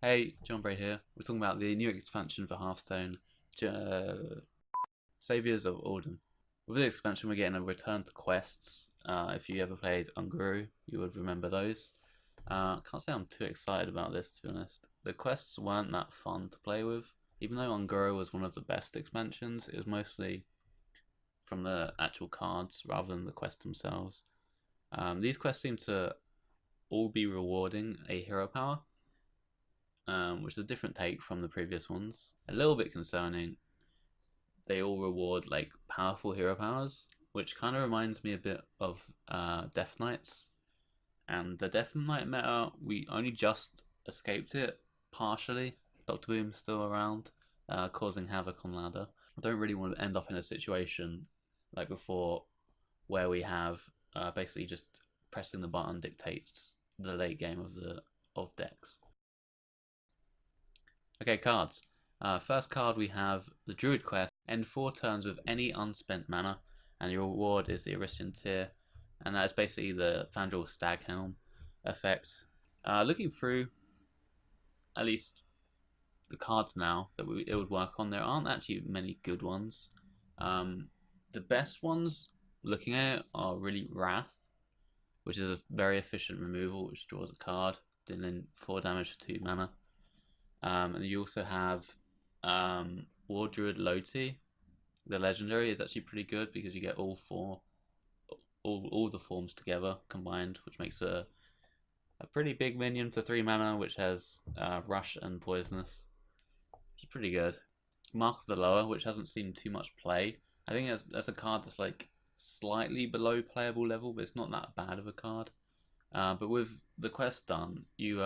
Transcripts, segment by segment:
Hey, Jambre here. We're talking about the new expansion for Hearthstone, Saviors of Uldum. With this expansion, we're getting a return to quests. If you ever played Unguru, you would remember those. Can't say I'm too excited about this, to be honest. The quests weren't that fun to play with. Even though Unguru was one of the best expansions, it was mostly from the actual cards rather than the quests themselves. These quests seem to all be rewarding a hero power, which is a different take from the previous ones. A little bit concerning. They all reward like powerful hero powers, which kind of reminds me a bit of Death Knights. And the Death Knight meta, we only just escaped it partially. Doctor Boom's still around, causing havoc on ladder. I don't really want to end up in a situation like before, where we have basically just pressing the button dictates the late game of decks. Okay, cards. First card we have the Druid Quest. End 4 turns with any unspent mana, and your reward is the Aristyan Tear, and that is basically the Fandral Staghelm effect. Looking through, at least the cards now that it would work on, there aren't actually many good ones. The best ones, looking at it, are really Wrath, which is a very efficient removal, which draws a card, dealing 4 damage for 2 mana. And you also have War Druid Loti. The legendary is actually pretty good because you get all the forms together combined, which makes a pretty big minion for 3 mana, which has rush and poisonous, which is pretty good. Mark of the Lower, which hasn't seen too much play. I think that's a card that's like slightly below playable level, but it's not that bad of a card. But with the quest done, you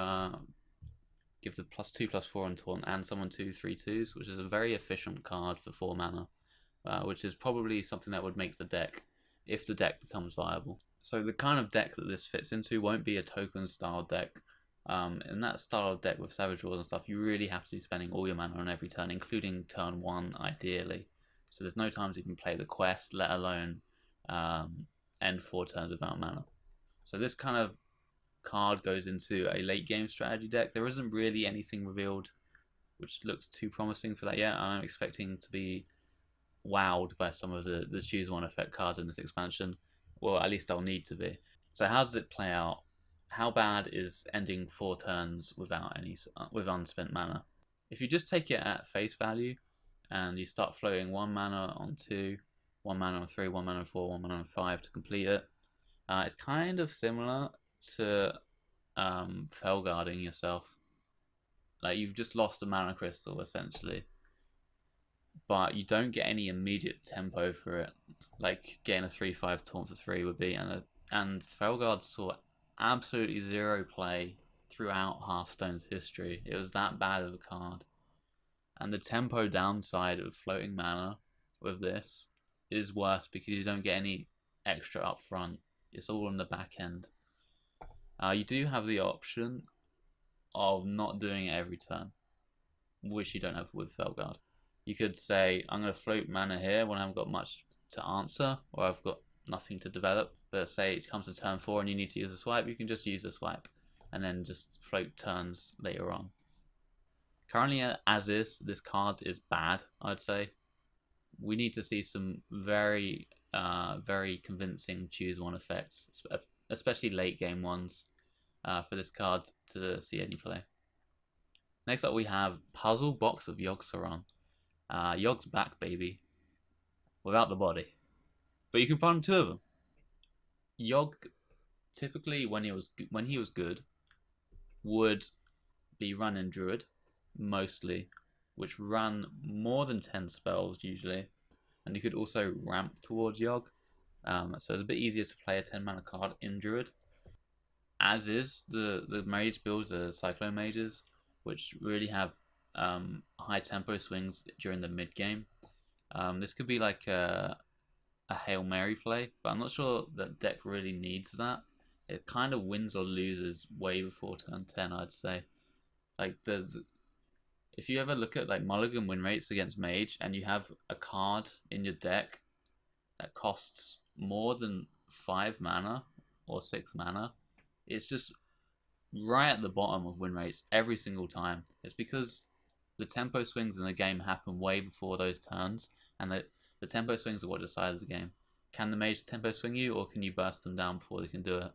give the +2/+4 on taunt and summon 2 3/2s, which is a very efficient card for 4 mana, which is probably something that would make the deck, if the deck becomes viable. So the kind of deck that this fits into won't be a token style deck. In that style of deck with Savage Wars and stuff, you really have to be spending all your mana on every turn, including turn 1 ideally. So there's no time to even play the quest, let alone end 4 turns without mana. So this kind of card goes into a late game strategy deck. There isn't really anything revealed which looks too promising for that yet. I'm expecting to be wowed by some of the choose one effect cards in this expansion. Well, at least I'll need to be. So how does it play out? How bad is ending 4 turns without with unspent mana? If you just take it at face value and you start floating 1 mana on 2, 1 mana on 3, 1 mana on 4, 1 mana on 5 to complete it, it's kind of similar to Felguarding yourself. Like, you've just lost a mana crystal essentially, but you don't get any immediate tempo for it, like getting a 3/5 taunt for 3 would be. And Felguard saw absolutely zero play throughout Hearthstone's history. It was that bad of a card. And the tempo downside of floating mana with this is worse because you don't get any extra up front. It's all on the back end. You do have the option of not doing it every turn, which you don't have with Felguard. You could say, I'm going to float mana here when I haven't got much to answer, or I've got nothing to develop. But say it comes to turn 4 and you need to use a swipe, you can just use a swipe and then just float turns later on. Currently, as is, this card is bad, I'd say. We need to see some very, very convincing choose one effects, especially late game ones, for this card to see any play. Next up, we have Puzzle Box of Yogg-Saron. Yogg's back, baby, without the body, but you can run 2 of them. Yogg, typically when he was good, would be running Druid mostly, which ran more than 10 spells usually, and you could also ramp towards Yogg. So it's a bit easier to play a 10 mana card in Druid. As is, the Mage builds are Cyclone Mages, which really have high tempo swings during the mid game. This could be like a Hail Mary play, but I'm not sure that deck really needs that. It kind of wins or loses way before turn 10, I'd say. Like if you ever look at like mulligan win rates against Mage and you have a card in your deck that costs more than 5 mana or 6 mana, it's just right at the bottom of win rates every single time. It's because the tempo swings in the game happen way before those turns, and the tempo swings are what decide the game. Can the mage tempo swing you, or can you burst them down before they can do it?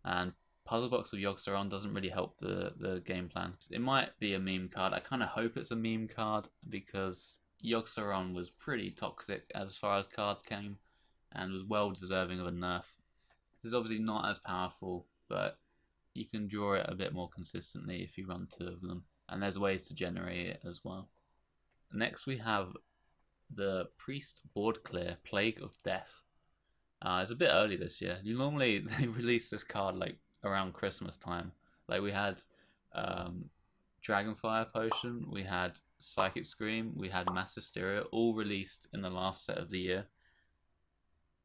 And Puzzle Box of Yogg-Saron doesn't really help the game plan. It might be a meme card. I kind of hope it's a meme card because Yogg-Saron was pretty toxic as far as cards came and was well deserving of a nerf. This is obviously not as powerful, but you can draw it a bit more consistently if you run 2 of them, and there's ways to generate it as well. Next we have the Priest board clear, Plague of Death. It's a bit early this year. Normally they release this card like around Christmas time. Like we had Dragonfire Potion, we had Psychic Scream, we had Mass Hysteria, all released in the last set of the year.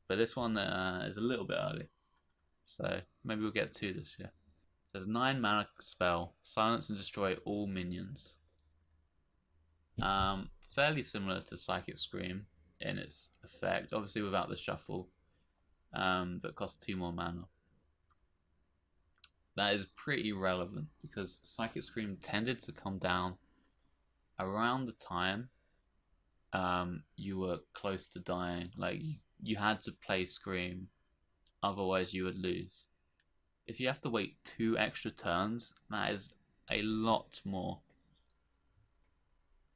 But this one is a little bit early, so maybe we'll get 2 this year. There's 9 mana spell, silence and destroy all minions. Fairly similar to Psychic Scream in its effect, obviously without the shuffle. That costs 2 more mana. That is pretty relevant because Psychic Scream tended to come down around the time you were close to dying. Like you had to play Scream, otherwise you would lose. If you have to wait 2 extra turns, that is a lot more.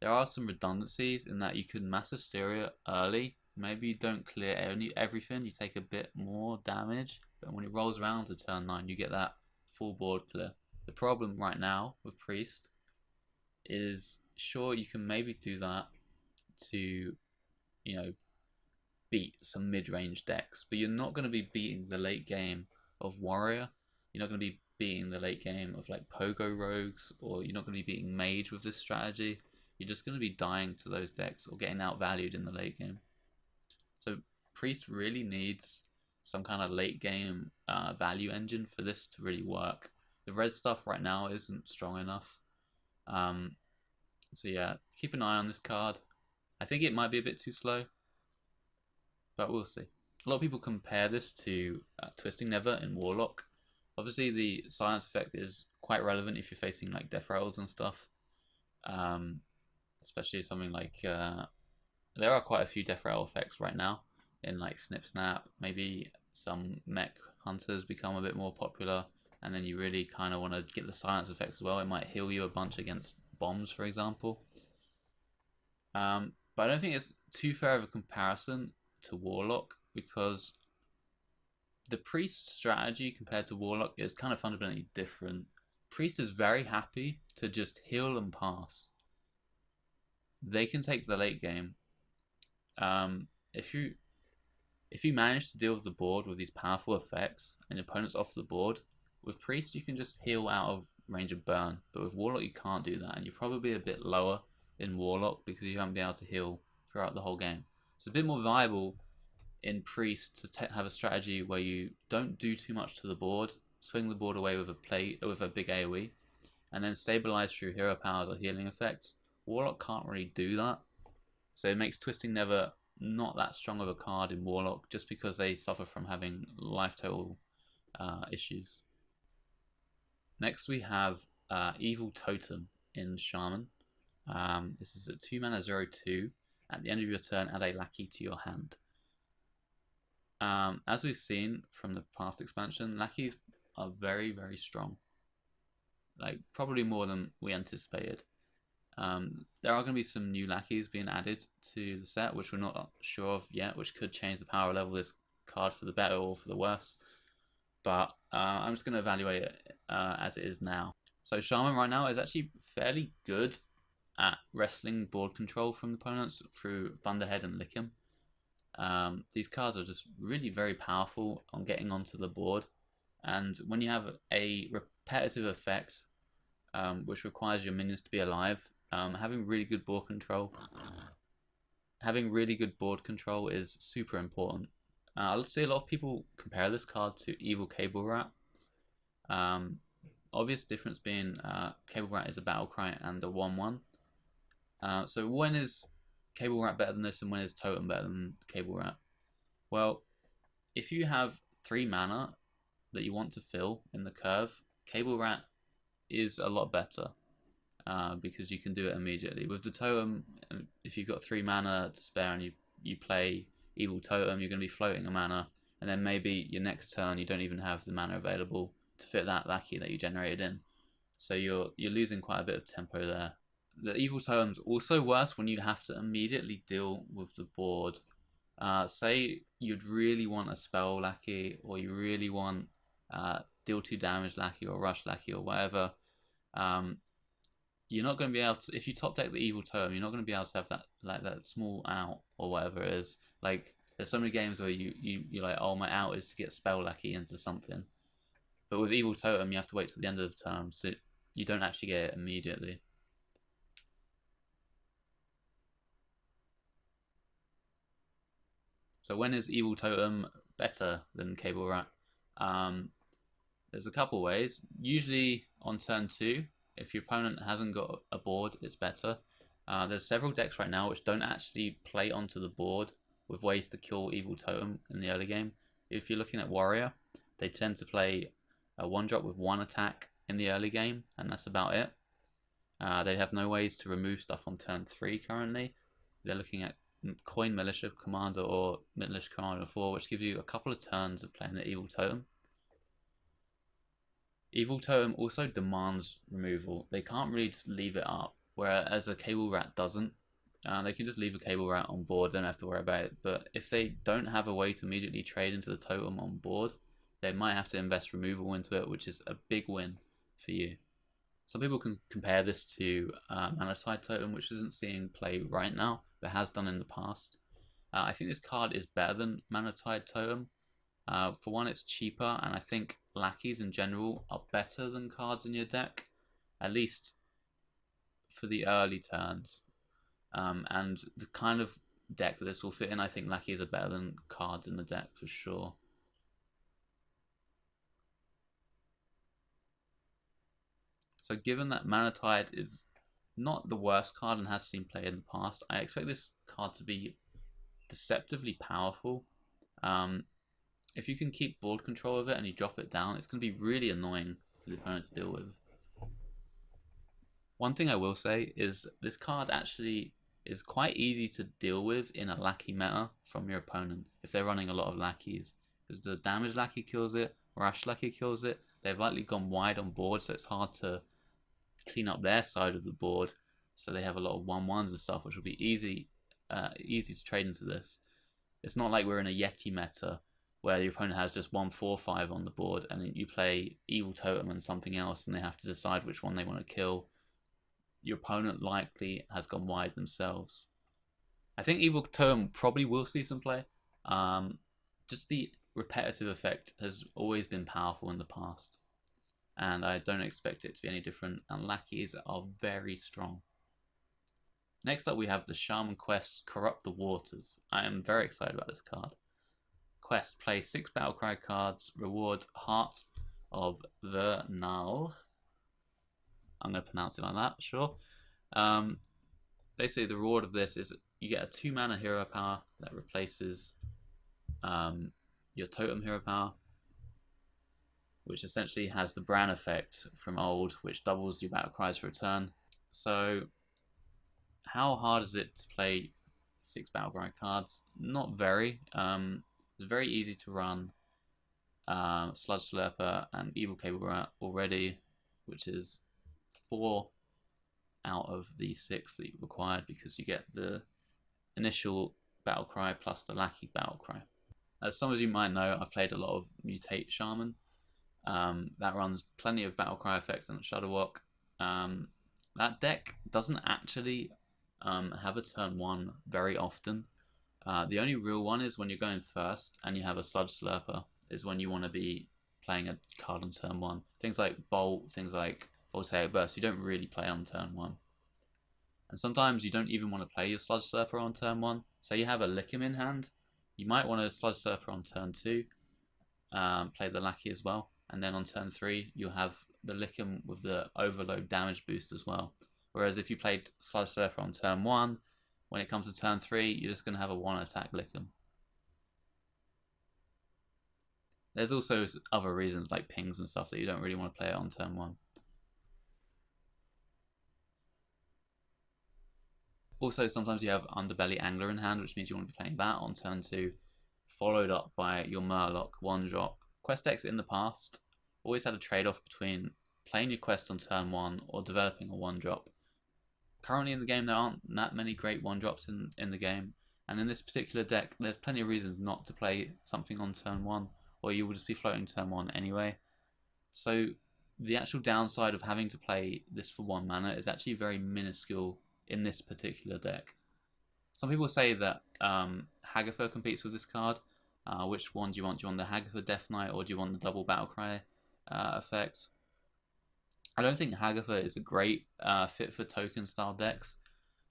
There are some redundancies in that you can Mass Hysteria early. Maybe you don't clear everything, you take a bit more damage, but when it rolls around to turn 9, you get that full board clear. The problem right now with Priest is, sure, you can maybe do that to, beat some mid-range decks, but you're not going to be beating the late game of Warrior. You're not going to be beating the late game of like Pogo Rogues, or you're not going to be beating Mage with this strategy. You're just going to be dying to those decks or getting outvalued in the late game. So Priest really needs some kind of late game value engine for this to really work. The red stuff right now isn't strong enough. So yeah, keep an eye on this card. I think it might be a bit too slow, but we'll see. A lot of people compare this to Twisting Nether in Warlock. Obviously the silence effect is quite relevant if you're facing like death rattles and stuff. Especially something like there are quite a few death rattle effects right now in like Snip Snap. Maybe some mech hunters become a bit more popular, and then you really kind of want to get the silence effects as well. It might heal you a bunch against bombs, for example. But I don't think it's too fair of a comparison to Warlock, because the Priest strategy compared to Warlock is kind of fundamentally different. Priest is very happy to just heal and pass. They can take the late game. If you manage to deal with the board with these powerful effects and your opponent's off the board, with Priest you can just heal out of range of burn, but with Warlock you can't do that, and you're probably a bit lower in Warlock because you haven't been able to heal throughout the whole game. It's a bit more viable in Priest to have a strategy where you don't do too much to the board, swing the board away with a big AoE, and then stabilize through hero powers or healing effects. Warlock can't really do that, so it makes Twisting Nether not that strong of a card in Warlock, just because they suffer from having life total issues. Next we have Evil Totem in Shaman. This is a 2 mana 0/2. At the end of your turn, add a lackey to your hand. As we've seen from the past expansion, lackeys are very, very strong. Like, probably more than we anticipated. There are going to be some new lackeys being added to the set, which we're not sure of yet, which could change the power level of this card for the better or for the worse. But I'm just going to evaluate it as it is now. So Shaman right now is actually fairly good at wrestling board control from opponents through Thunderhead and Lickham. These cards are just really very powerful on getting onto the board, and when you have a repetitive effect which requires your minions to be alive, having really good board control is super important. I see a lot of people compare this card to Evil Cable Rat. Obvious difference being Cable Rat is a battle cry and a 1/1. So when is Cable Rat better than this, and when is Totem better than Cable Rat? Well, if you have 3 mana that you want to fill in the curve, Cable Rat is a lot better because you can do it immediately. With the Totem, if you've got 3 mana to spare and you play Evil Totem, you're going to be floating a mana, and then maybe your next turn you don't even have the mana available to fit that Lackey that you generated in. So you're losing quite a bit of tempo there. The Evil Totem's also worse when you have to immediately deal with the board. Say you'd really want a Spell Lackey, or you really want deal 2 damage Lackey or Rush Lackey or whatever. You're not going to be able to, if you top deck the Evil Totem, you're not going to be able to have that that small out or whatever it is. Like, there's so many games where you're like, oh, my out is to get Spell Lackey into something. But with Evil Totem, you have to wait till the end of the turn, so you don't actually get it immediately. So when is Evil Totem better than Cable Rat? There's a couple ways. Usually on turn 2, if your opponent hasn't got a board, it's better. There's several decks right now which don't actually play onto the board with ways to kill Evil Totem in the early game. If you're looking at Warrior, they tend to play a 1-drop with 1 attack in the early game, and that's about it. They have no ways to remove stuff on turn 3 currently. They're looking at Coin Militia Commander or Militia Commander 4, which gives you a couple of turns of playing the Evil Totem. Evil Totem also demands removal. They can't really just leave it up, whereas a Cable Rat doesn't. They can just leave a Cable Rat on board, don't have to worry about it. But if they don't have a way to immediately trade into the Totem on board, they might have to invest removal into it, which is a big win for you. Some people can compare this to Mana Tide Totem, which isn't seeing play right now, but has done in the past. I think this card is better than Mana Tide Totem. For one, it's cheaper, and I think Lackeys in general are better than cards in your deck, at least for the early turns. And the kind of deck that this will fit in, I think Lackeys are better than cards in the deck for sure. So given that Mana Tide is not the worst card and has seen play in the past, I expect this card to be deceptively powerful. If you can keep board control of it and you drop it down, it's going to be really annoying for the opponent to deal with. One thing I will say is this card actually is quite easy to deal with in a Lackey meta from your opponent if they're running a lot of Lackeys. Because the damage Lackey kills it, Rush Lackey kills it, they've likely gone wide on board, so it's hard to clean up their side of the board. So they have a lot of 1/1s and stuff, which will be easy to trade into this. It's not like we're in a Yeti meta where your opponent has just 1/4/5 on the board and you play Evil Totem and something else and they have to decide which one they want to kill. Your opponent likely has gone wide themselves. I think Evil Totem probably will see some play. Just the repetitive effect has always been powerful in the past, and I don't expect it to be any different, and Lackeys are very strong. Next up we have the Shaman Quest Corrupt the Waters. I am very excited about this card. Quest, play 6 Battlecry cards, reward Heart of the Null. I'm going to pronounce it like that, sure. Basically, the reward of this is you get a 2 mana hero power that replaces your totem hero power, which essentially has the Bran effect from old, which doubles your battle cries for a turn. So, how hard is it to play 6 Battlecry cards? Not very. It's very easy to run Sludge Slurper and Evil Cable Rat already, which is 4 out of the 6 that you required because you get the initial battle cry plus the Lackey battle cry. As some of you might know, I've played a lot of Mutate Shaman. That runs plenty of battle cry effects and Shudderwock. That deck doesn't actually have a turn 1 very often. The only real one is when you're going first and you have a Sludge Slurper, is when you want to be playing a card on turn 1. Things like Bolt, things like Voltaic Burst, you don't really play on turn 1. And sometimes you don't even want to play your Sludge Slurper on turn 1. Say you have a Lickim in hand, you might want to Sludge Slurper on turn 2, play the Lackey as well, and then on turn 3 you'll have the Lickim with the Overload damage boost as well. Whereas if you played Sludge Slurper on turn 1, when it comes to turn 3, you're just going to have a 1 attack Lickim. There's also other reasons like pings and stuff that you don't really want to play it on turn 1. Also, sometimes you have Underbelly Angler in hand, which means you want to be playing that on turn 2, followed up by your Murloc 1-drop. Quest decks in the past always had a trade-off between playing your quest on turn 1 or developing a 1-drop. Currently in the game, there aren't that many great 1-drops in the game, and in this particular deck, there's plenty of reasons not to play something on turn 1, or you will just be floating turn 1 anyway. So the actual downside of having to play this for 1 mana is actually very minuscule in this particular deck. Some people say that Hagatha competes with this card. Which one do you want? Do you want the Hagatha Death Knight or do you want the double Battlecry effect? I don't think Hagatha is a great fit for token style decks,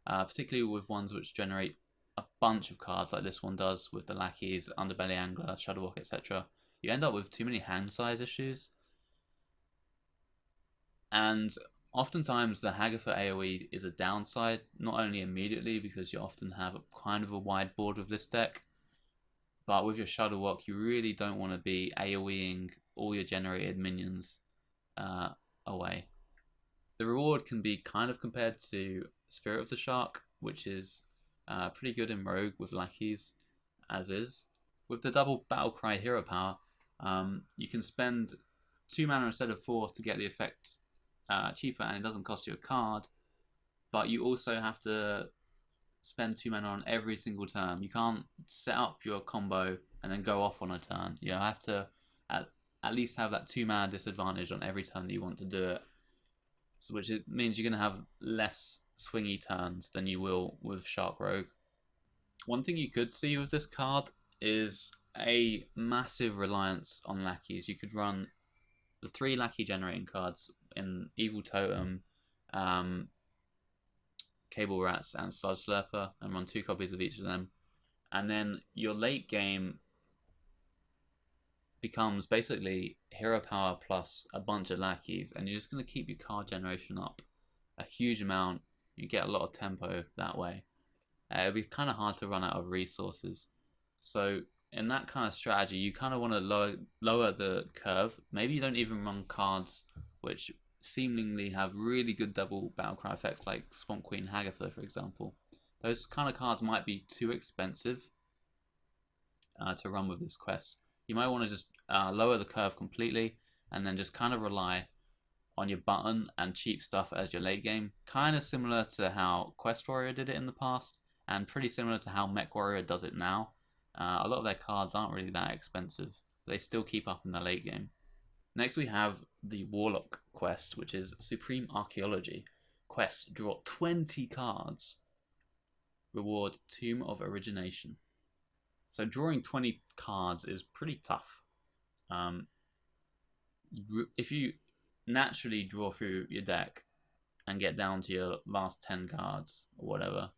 particularly with ones which generate a bunch of cards like this one does with the Lackeys, Underbelly Angler, Shadowwalk, etc. You end up with too many hand size issues. And oftentimes the Hagatha AoE is a downside, not only immediately because you often have kind of a wide board with this deck, but with your Shadowwalk you really don't want to be AoEing all your generated minions away. The reward can be kind of compared to Spirit of the Shark, which is pretty good in Rogue with Lackeys, as is. With the double Battlecry hero power, you can spend 2 mana instead of 4 to get the effect cheaper, and it doesn't cost you a card, but you also have to spend 2 mana on every single turn. You can't set up your combo and then go off on a turn. You have to at least have that 2 mana disadvantage on every turn that you want to do it, so which it means you're going to have less swingy turns than you will with Shark Rogue. One thing you could see with this card is a massive reliance on Lackeys. You could run the 3 Lackey generating cards in Evil Totem, Cable Rats, and Sludge Slurper, and run 2 copies of each of them. And then your late game becomes basically hero power plus a bunch of Lackeys, and you're just going to keep your card generation up a huge amount. You get a lot of tempo that way. It'll be kind of hard to run out of resources. So in that kind of strategy, you kind of want to lower the curve. Maybe you don't even run cards which seemingly have really good double Battlecry effects, like Swamp Queen Hagatha, for example. Those kind of cards might be too expensive to run with this quest. You might want to just lower the curve completely and then just kind of rely on your button and cheap stuff as your late game. Kind of similar to how Quest Warrior did it in the past, and pretty similar to how Mech Warrior does it now. A lot of their cards aren't really that expensive. They still keep up in the late game. Next we have the Warlock Quest, which is Supreme Archaeology. Quest, draw 20 cards. Reward, Tomb of Origination. So drawing 20 cards is pretty tough. If you naturally draw through your deck and get down to your last 10 cards or whatever,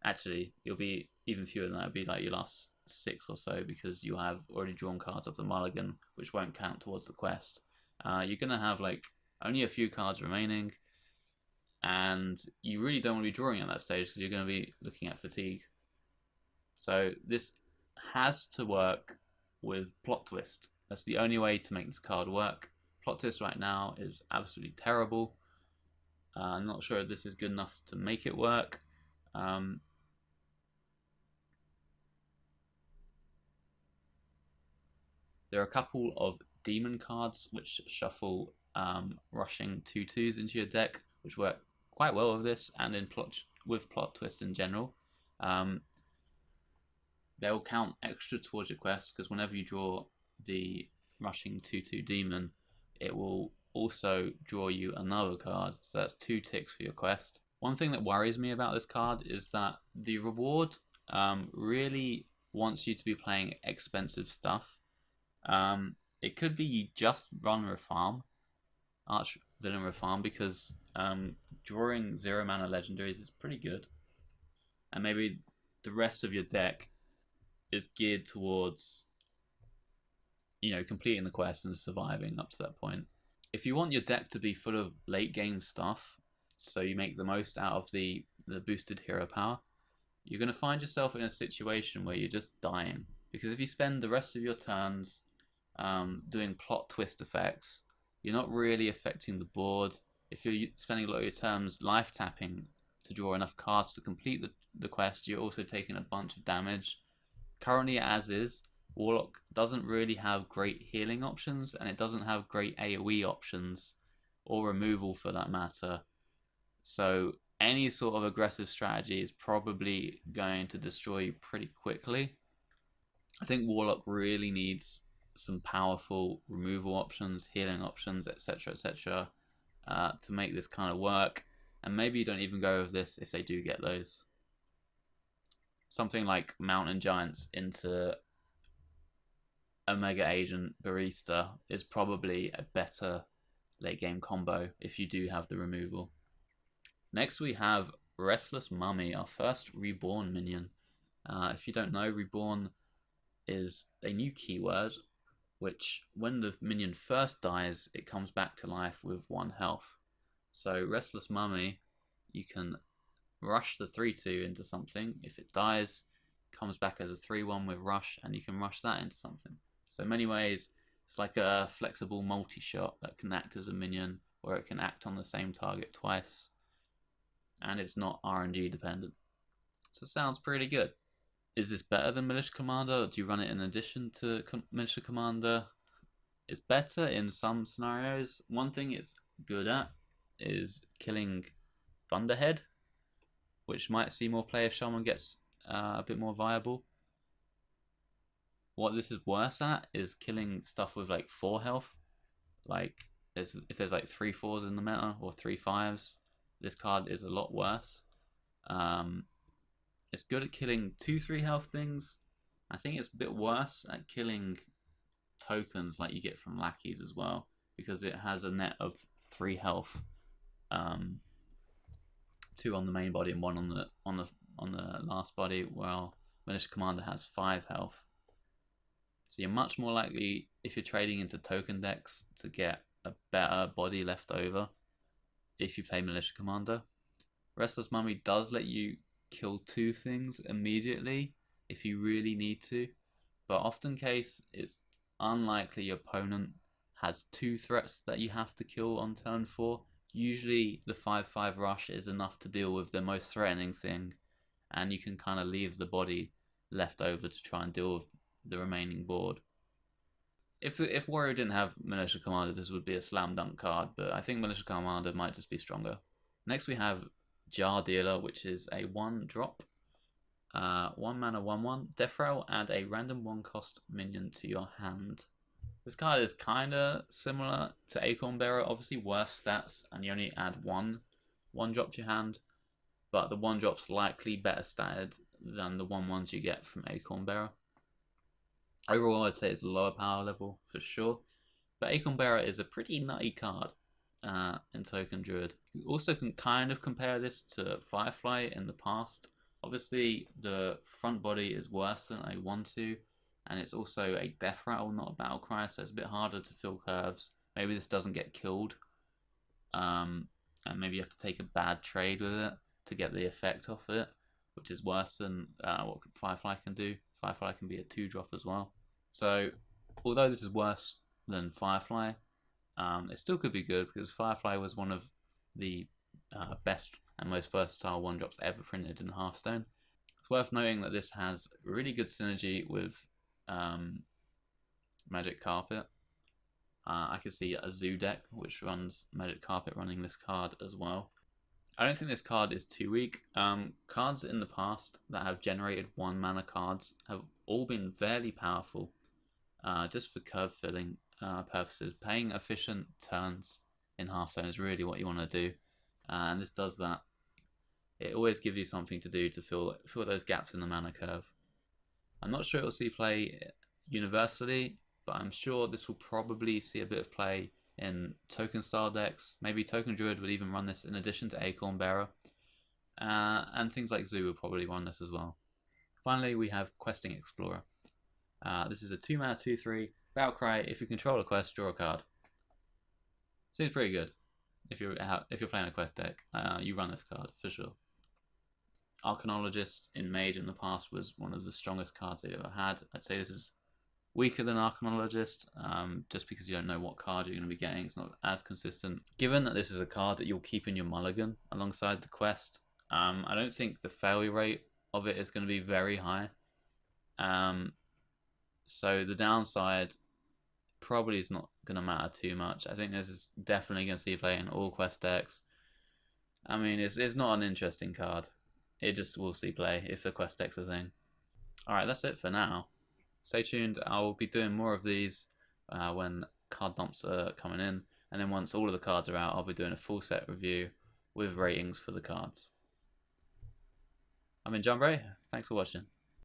actually you'll be even fewer than that. It'll be like your last 6 or so, because you have already drawn cards off the mulligan, which won't count towards the quest. You're gonna have like only a few cards remaining, and you really don't want to be drawing at that stage because you're going to be looking at fatigue. So this has to work with Plot Twist. That's the only way to make this card work. Plot Twist right now is absolutely terrible. I'm not sure if this is good enough to make it work. There are a couple of demon cards which shuffle rushing 2/2s into your deck, which work quite well with this and with Plot Twist in general. They'll count extra towards your quest, because whenever you draw the rushing 2/2 demon, it will also draw you another card, so that's 2 ticks for your quest. One thing that worries me about this card is that the reward really wants you to be playing expensive stuff. It could be you just run Refarm, Arch Villain Refarm, because drawing 0 mana legendaries is pretty good, and maybe the rest of your deck is geared towards, you know, completing the quest and surviving up to that point. If you want your deck to be full of late game stuff, so you make the most out of the boosted hero power, you're going to find yourself in a situation where you're just dying, because if you spend the rest of your turns doing plot twist effects, you're not really affecting the board. If you're spending a lot of your turns life tapping to draw enough cards to complete the quest, you're also taking a bunch of damage. Currently, as is, Warlock doesn't really have great healing options, and it doesn't have great AoE options, or removal for that matter. So any sort of aggressive strategy is probably going to destroy you pretty quickly. I think Warlock really needs some powerful removal options, healing options, etc., etc., to make this kind of work. And maybe you don't even go with this if they do get those. Something like Mountain Giants into Omega Agent Barista is probably a better late game combo if you do have the removal. Next we have Restless Mummy, our first reborn minion. If you don't know, reborn is a new keyword which, when the minion first dies, it comes back to life with 1 health. So Restless Mummy, you can rush the 3/2 into something. If it dies, it comes back as a 3/1 with rush, and you can rush that into something. So in many ways, it's like a flexible multi-shot that can act as a minion, or it can act on the same target twice. And it's not RNG dependent. So it sounds pretty good. Is this better than Militia Commander, or do you run it in addition to Militia Commander? It's better in some scenarios. One thing it's good at is killing Thunderhead, which might see more play if Shaman gets a bit more viable. What this is worse at is killing stuff with like 4 health. Like if there's like 3 4s in the meta or 3 5s, this card is a lot worse. It's good at killing 2 3 health things. I think it's a bit worse at killing tokens like you get from lackeys as well, because it has a net of 3 health. 2 on the main body and 1 on the last body, while Militia Commander has 5 health. So you're much more likely, if you're trading into token decks, to get a better body left over if you play Militia Commander. Restless Mummy does let you kill 2 things immediately if you really need to, but often case it's unlikely your opponent has 2 threats that you have to kill on turn 4. Usually the 5/5 rush is enough to deal with the most threatening thing, and you can kind of leave the body left over to try and deal with the remaining board. If Warrior didn't have Militia Commander, this would be a slam dunk card, but I think Militia Commander might just be stronger. Next we have Jar Dealer, which is a 1-drop, 1 mana 1/1, Death Rattle, add a random 1 cost minion to your hand. This card is kind of similar to Acorn Bearer, obviously worse stats, and you only add 1 drop to your hand, but the 1-drop's likely better statted than the 1/1s you get from Acorn Bearer. Overall, I'd say it's a lower power level for sure, but Acorn Bearer is a pretty nutty card in Token Druid. You also can kind of compare this to Firefly in the past. Obviously, the front body is worse than a 1/2, and it's also a Death Rattle, not a Battle Cry, so it's a bit harder to fill curves. Maybe this doesn't get killed, and maybe you have to take a bad trade with it to get the effect off it, which is worse than what Firefly can do. Firefly can be a 2-drop as well. So, although this is worse than Firefly, it still could be good, because Firefly was one of the best and most versatile 1-drops ever printed in Hearthstone. It's worth noting that this has really good synergy with Magic Carpet. I can see a Zoo deck which runs Magic Carpet running this card as well. I don't think this card is too weak. Cards in the past that have generated 1 mana cards have all been fairly powerful, just for curve filling purposes. Playing efficient turns in Hearthstone is really what you want to do, and this does that. It always gives you something to do to fill those gaps in the mana curve. I'm not sure it will see play universally, but I'm sure this will probably see a bit of play in token style decks. Maybe Token Druid would even run this in addition to Acorn Bearer, and things like Zoo will probably run this as well. Finally, we have Questing Explorer. This is a 2 mana 2/3 Battle Cry. If you control a quest, draw a card. Seems pretty good. If you're playing a quest deck, you run this card for sure. Arcanologist in Mage in the past was one of the strongest cards they've ever had. I'd say this is weaker than Arcanologist, just because you don't know what card you're going to be getting. It's not as consistent. Given that this is a card that you'll keep in your mulligan alongside the quest, I don't think the failure rate of it is going to be very high. So the downside probably is not going to matter too much. I think this is definitely going to see play in all quest decks. I mean, it's not an interesting card. It just will see play if the quest deck's a thing. Alright, that's it for now. Stay tuned. I'll be doing more of these when card dumps are coming in. And then once all of the cards are out, I'll be doing a full set review with ratings for the cards. I'm in Jambre. Thanks for watching.